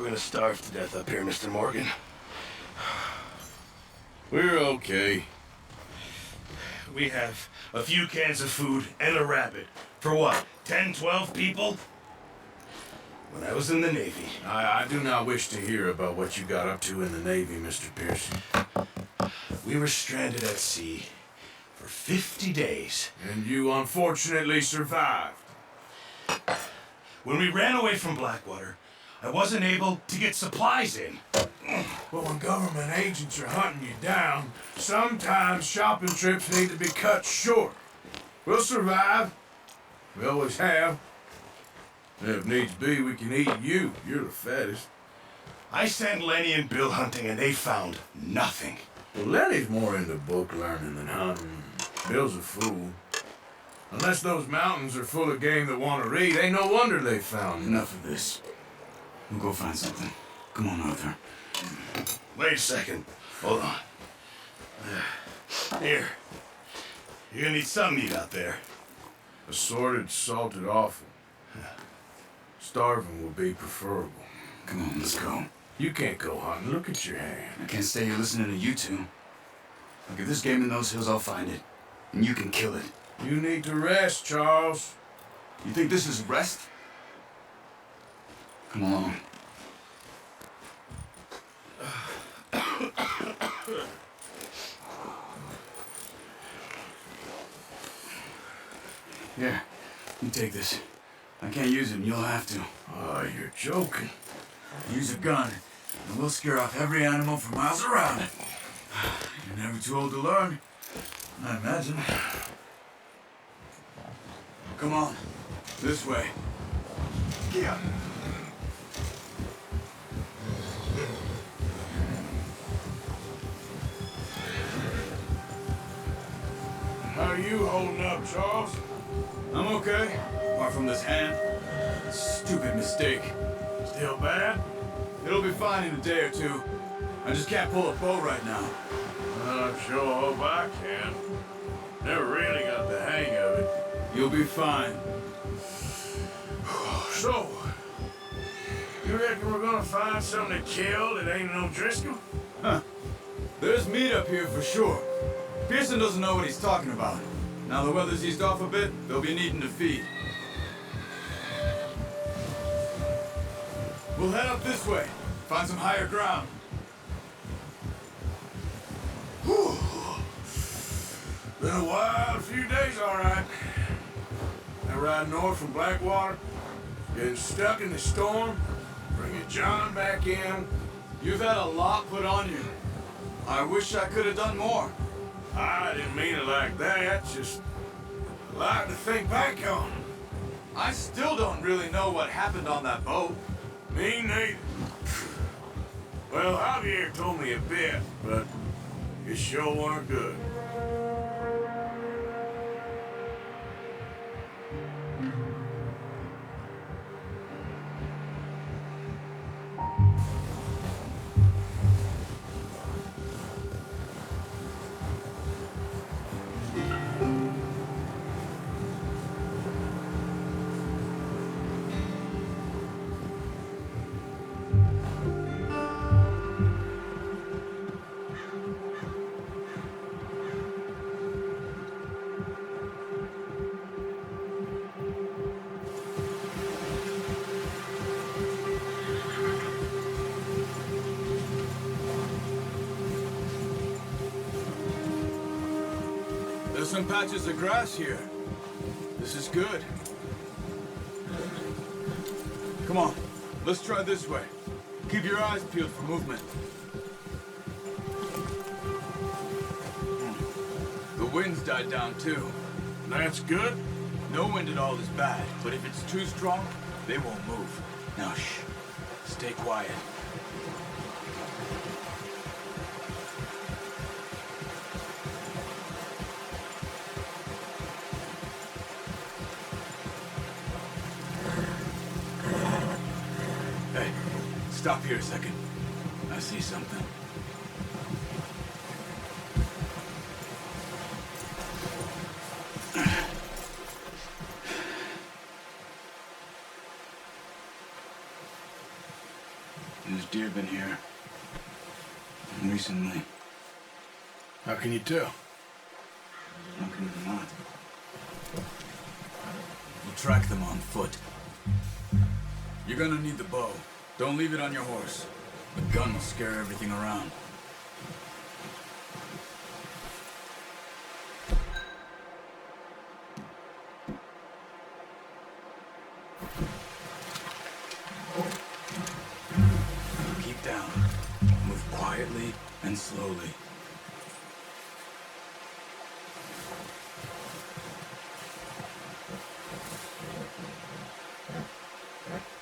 we're gonna starve to death up here, Mr. Morgan. We're okay. We have a few cans of food and a rabbit. For what, 10, 12 people? When I was in the Navy. I do not wish to hear about what you got up to in the Navy, Mr. Pearson. We were stranded at sea for 50 days. And you unfortunately survived. When we ran away from Blackwater, I wasn't able to get supplies in. But when government agents are hunting you down, sometimes shopping trips need to be cut short. We'll survive. We always have. And if needs be, we can eat you. You're the fattest. I sent Lenny and Bill hunting and they found nothing. Well, Lenny's more into book learning than hunting. Bill's a fool. Unless those mountains are full of game that want to read, ain't no wonder they found Enough of this. We'll go find something. Come on, Arthur. Wait a second. Hold on. Here. You're gonna need some meat out there. Assorted, salted offal. Starving would be preferable. Come on, let's go. You can't go hunting. Look at your hand. I can't stay here listening to you two. Look, if there's game in those hills, I'll find it. And you can kill it. You need to rest, Charles. You think this is rest? Come along. Here, you take this. I can't use it, and you'll have to. Oh, you're joking. Use a gun, and we'll scare off every animal for miles around. You're never too old to learn, I imagine. Come on, this way. Yeah. How are you holding up, Charles? I'm okay, apart from this hand. Stupid mistake. Still bad? It'll be fine in a day or two. I just can't pull a bow right now. I'm sure hope I can. Never really got the hang of it. You'll be fine. So, you reckon we're gonna find something to kill that ain't no Driscoll? Huh. There's meat up here for sure. Pearson doesn't know what he's talking about. Now the weather's eased off a bit, they'll be needing to feed. We'll head up this way. Find some higher ground. Whew. Been a wild few days, all right. That ride north from Blackwater, getting stuck in the storm, bringing John back in. You've had a lot put on you. I wish I could have done more. I didn't mean it like that, just a lot to think back on. I still don't really know what happened on that boat. Me neither. Well, Javier told me a bit, but it sure weren't good. There's some patches of grass here. This is good. Come on, let's try this way. Keep your eyes peeled for movement. The wind's died down too. That's good. No wind at all is bad, but if it's too strong, they won't move. Now shh, stay quiet. Hey, stop here a second. I see something. There's deer been here. Recently. How can you tell? How can you not? We'll track them on foot. You're gonna need the bow. Don't leave it on your horse. The gun will scare everything around. Keep down. Move quietly and slowly.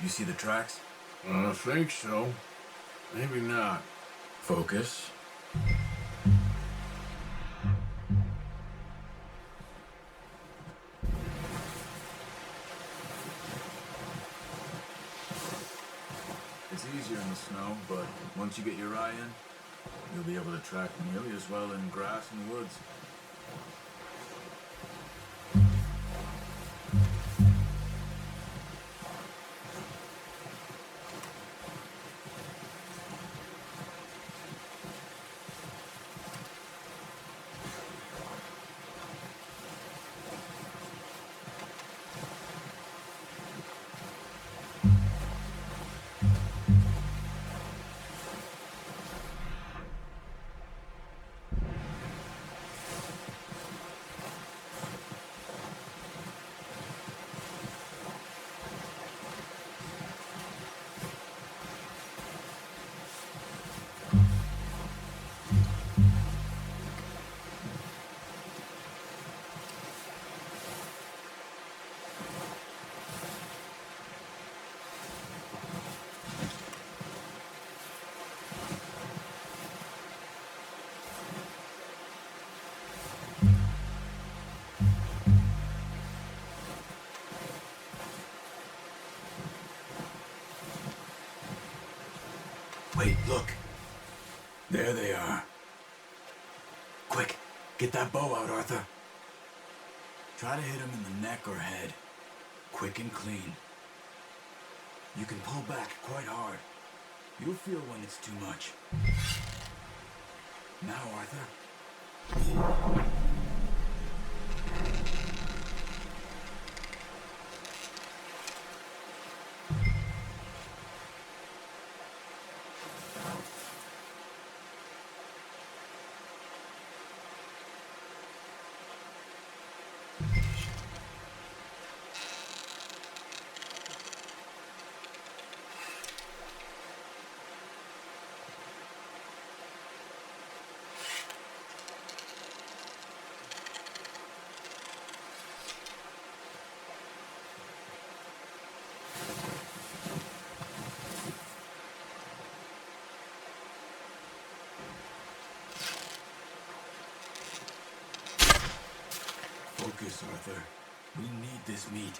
You see the tracks? I think so. Maybe not. Focus. It's easier in the snow, but once you get your eye in, you'll be able to track nearly as well in grass and woods. Wait, look. There they are. Quick, get that bow out, Arthur. Try to hit him in the neck or head. Quick and clean. You can pull back quite hard. You'll feel when it's too much. Now, Arthur. Focus, Arthur. We need this meat.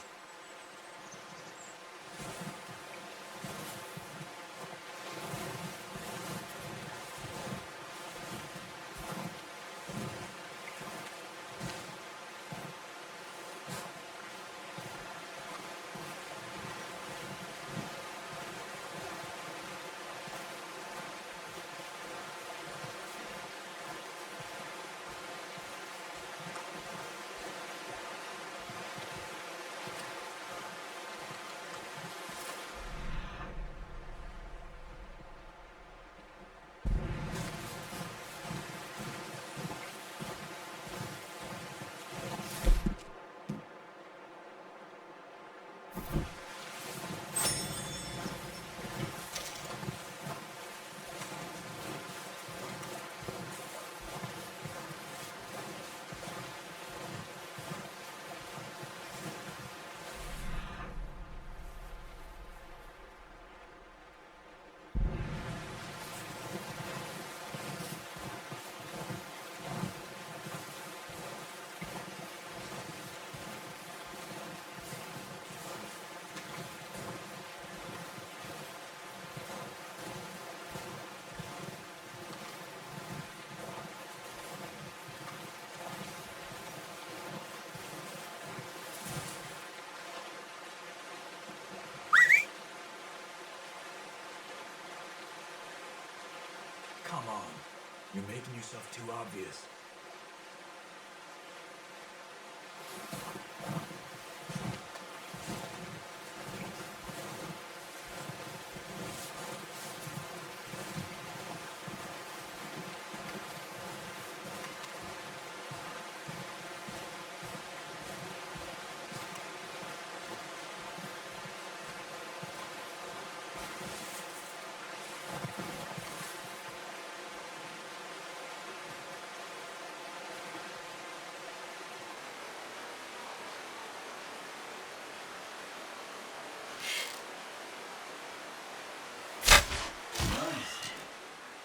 You're making yourself too obvious.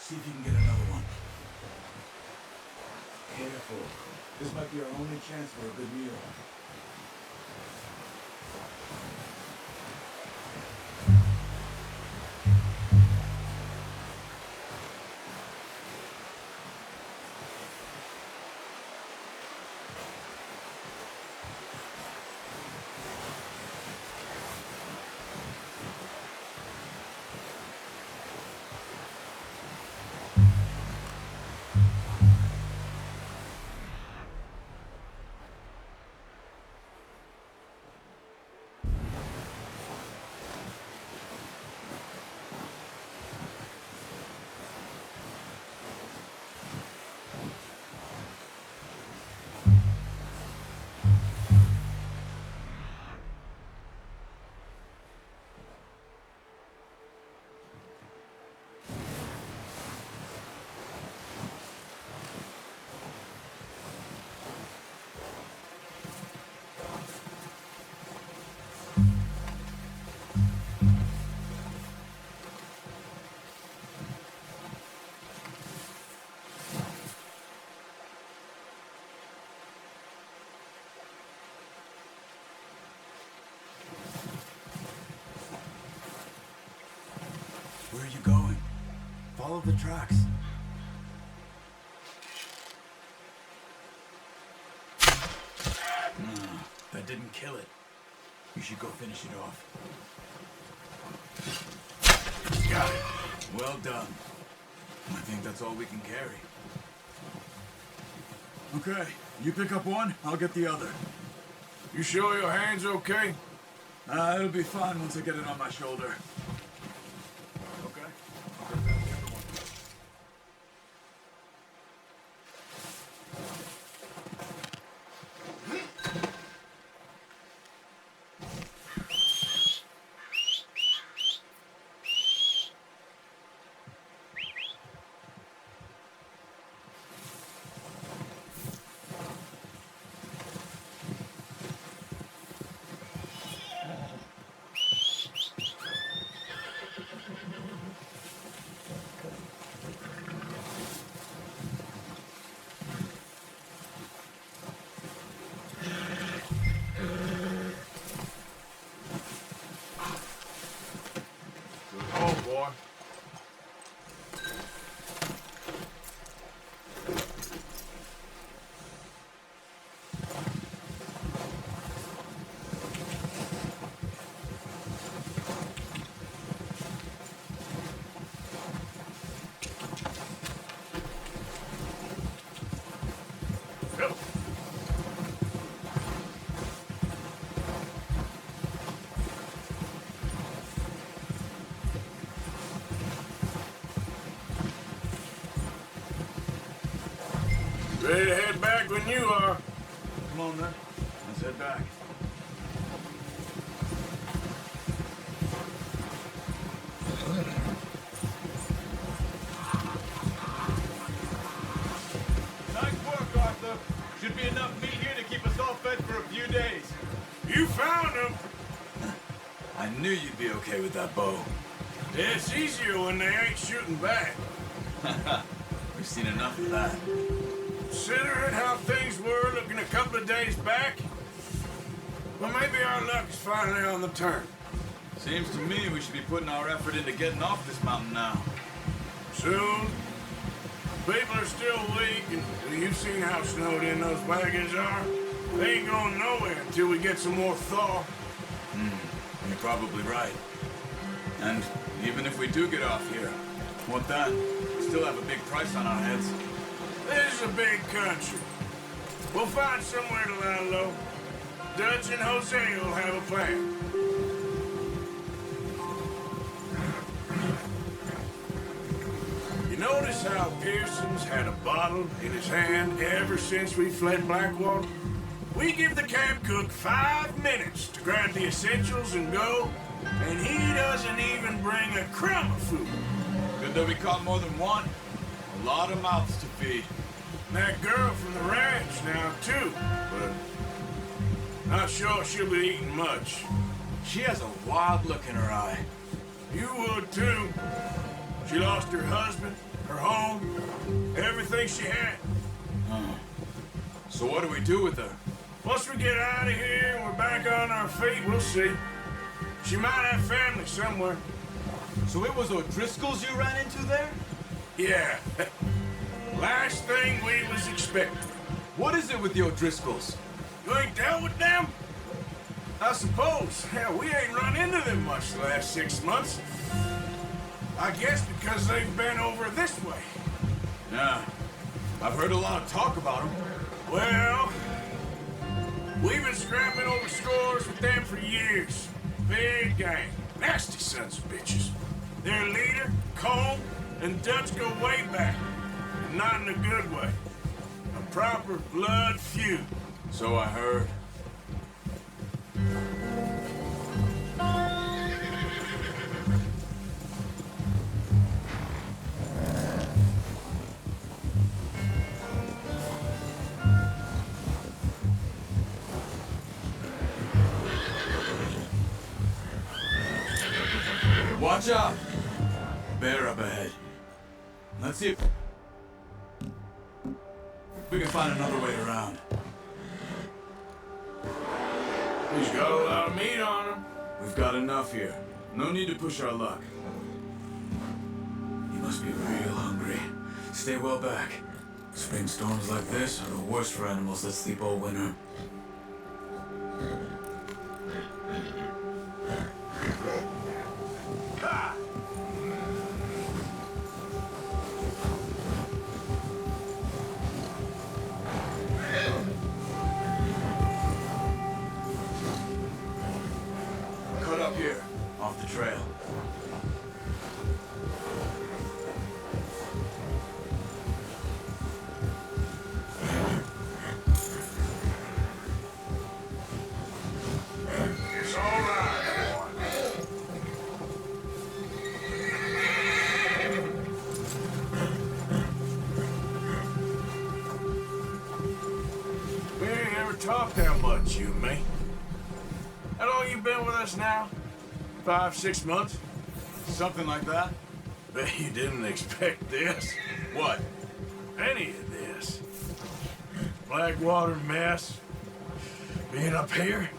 See if you can get another one. Careful. This might be our only chance for a good meal. Where are you going? Follow the tracks. No, that didn't kill it. You should go finish it off. Got it. Well done. I think that's all we can carry. Okay, you pick up one, I'll get the other. You sure your hand's okay? It'll be fine once I get it on my shoulder. Ready to head back when you are. Come on then, let's head back. Nice work, Arthur. Should be enough meat here to keep us all fed for a few days. You found him. I knew you'd be okay with that bow. Yeah, it's easier when they ain't shooting back. We've seen enough of that. Considering how things were looking a couple of days back, well, maybe our luck is finally on the turn. Seems to me we should be putting our effort into getting off this mountain now. Soon. People are still weak, and you've seen how snowed in those wagons are. They ain't going nowhere until we get some more thaw. You're probably right. And even if we do get off here, What then? We still have a big price on our heads. This is a big country. We'll find somewhere to lie low. Dutch and Jose will have a plan. You notice how Pearson's had a bottle in his hand ever since we fled Blackwater? We give the camp cook 5 minutes to grab the essentials and go, and he doesn't even bring a crumb of food. Good that we caught more than one. A lot of mouths to feed. And that girl from the ranch now, too, but not sure she'll be eating much. She has a wild look in her eye. You would, too. She lost her husband, her home, everything she had. So what do we do with her? Once we get out of here and we're back on our feet, we'll see. She might have family somewhere. So it was O'Driscoll's you ran into there? Yeah. Last thing we was expecting. What is it with the O'Driscolls? You ain't dealt with them? I suppose. Hell, we ain't run into them much the last 6 months. I guess because they've been over this way. Yeah. I've heard a lot of talk about them. Well, we've been scrapping over scores with them for years. Big gang. Nasty sons of bitches. Their leader, Cole, and Dutch go way back. And not in a good way. A proper blood feud. So I heard. Watch out! Bear up ahead. Let's see if we can find another way around. He's got a lot of meat on him. We've got enough here. No need to push our luck. You must be real hungry. Stay well back. Spring storms like this are the worst for animals that sleep all winter. Cut up here, off the trail. It's all right, boy. We ain't ever talked that much, you and me. How long you been with us now? 5, 6 months? Something like that? Bet you didn't expect this. What? Any of this. Blackwater mess. Being up here?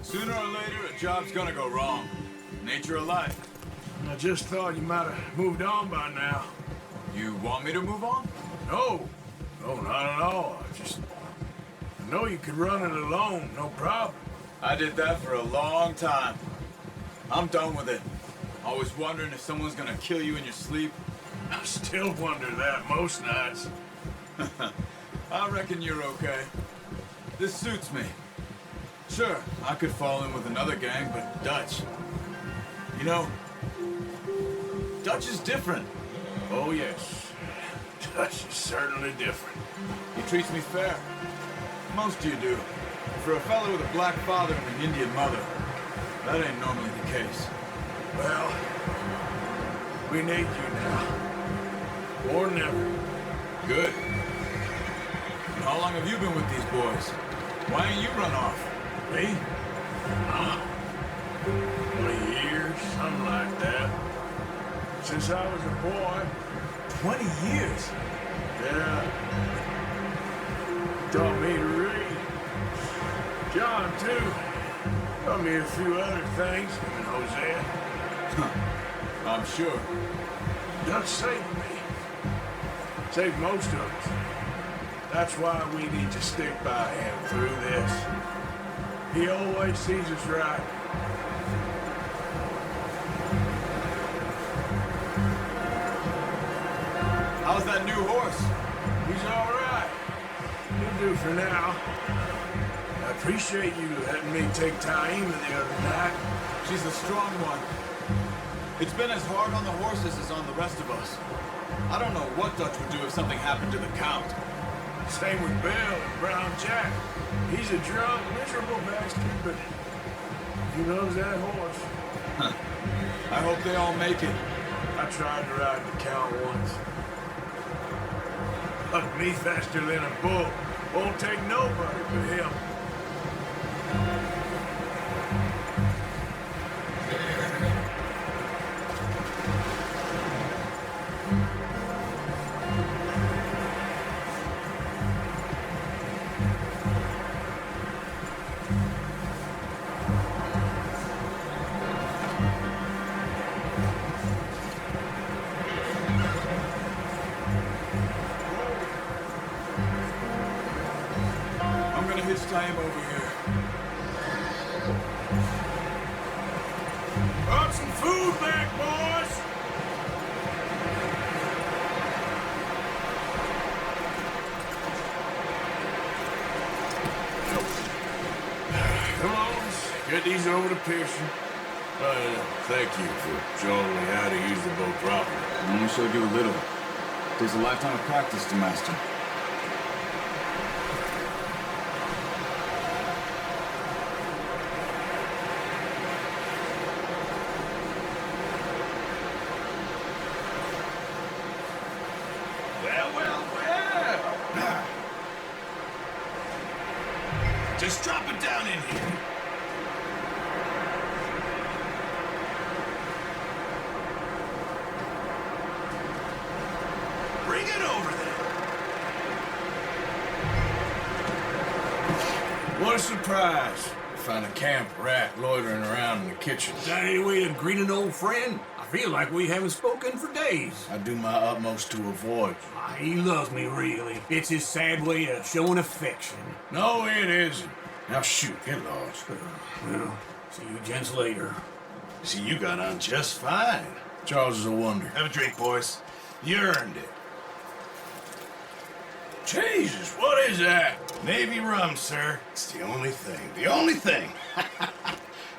Sooner or later, a job's gonna go wrong. Nature of life. I just thought you might have moved on by now. You want me to move on? No. No, not at all. I know you could run it alone, no problem. I did that for a long time. I'm done with it. Always wondering if someone's gonna kill you in your sleep. I still wonder that most nights. I reckon you're okay. This suits me. Sure, I could fall in with another gang, but Dutch. You know, Dutch is different. Oh, yes. Dutch is certainly different. He treats me fair. Most of you do. For a fellow with a black father and an Indian mother, that ain't normally the case. Well, we need you now. More than ever. Good. And how long have you been with these boys? Why ain't you run off? Me? 20 years, something like that. Since I was a boy. 20 years? Yeah. Taught me to read. John, too. Taught me a few other things, him and Jose. I'm sure. Dutch saved me. Saved most of us. That's why we need to stick by him through this. He always sees us right. How's that new horse? He's all right. He'll do for now. I appreciate you letting me take Taima the other night. She's a strong one. It's been as hard on the horses as on the rest of us. I don't know what Dutch would do if something happened to the Count. Same with Bill and Brown Jack. He's a drunk, miserable bastard, but he loves that horse. I hope they all make it. I tried to ride the Count once. Hugged me faster than a bull. Won't take nobody but him. I'm gonna hitch time over here. Brought some food back, boys! Come on, let's get these over to Pearson. Thank you for showing me how to use the boat properly. I only showed you a little. Takes a lifetime of practice to master. Well. Just drop it down in here. Bring it over there. What a surprise. Found a camp rat loitering around in the kitchen. Is that any way to greet an old friend? I feel like we haven't spoken for days. I do my utmost to avoid you. He loves me, really. It's his sad way of showing affection. No, it isn't. Now shoot, get lost. Well, see you gents later. See, you got on just fine. Charles is a wonder. Have a drink, boys. You earned it. Jesus, what is that? Navy rum, sir. It's the only thing. The only thing.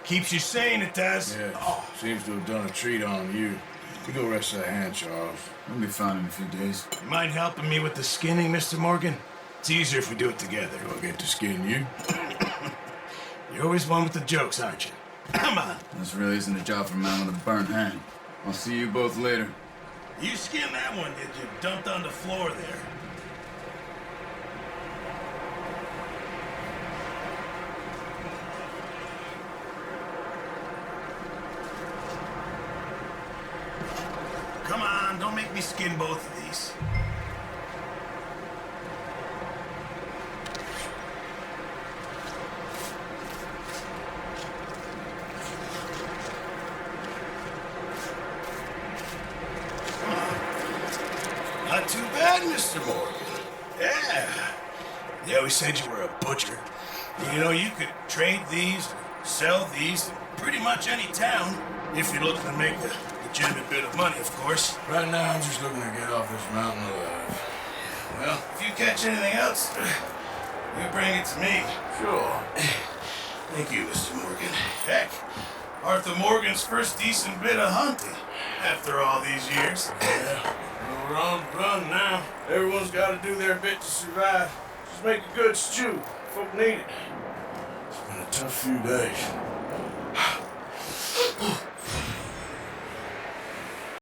Keeps you sane, it does. Yeah, seems to have done a treat on you. You go rest that hand, Charles. We'll be fine in a few days. You mind helping me with the skinning, Mr. Morgan? It's easier if we do it together. Do I get to skin you? You're always one with the jokes, aren't you? Come on. This really isn't a job for a man with a burnt hand. I'll see you both later. You skinned that one, did you? Dumped on the floor there. Come on, don't make me skin both of these. Not too bad, Mr. Morgan. Yeah. They always said you were a butcher. You know, you could trade these, sell these, in pretty much any town, if you're looking to make a legitimate bit of money, of course. Right now, I'm just looking to get off this mountain alive. Well, if you catch anything else, you bring it to me. Sure. Thank you, Mr. Morgan. Heck, Arthur Morgan's first decent bit of hunting after all these years. Yeah. Well, we're on the run now. Everyone's got to do their bit to survive. Just make a good stew. Folk need it. It's been a tough few days.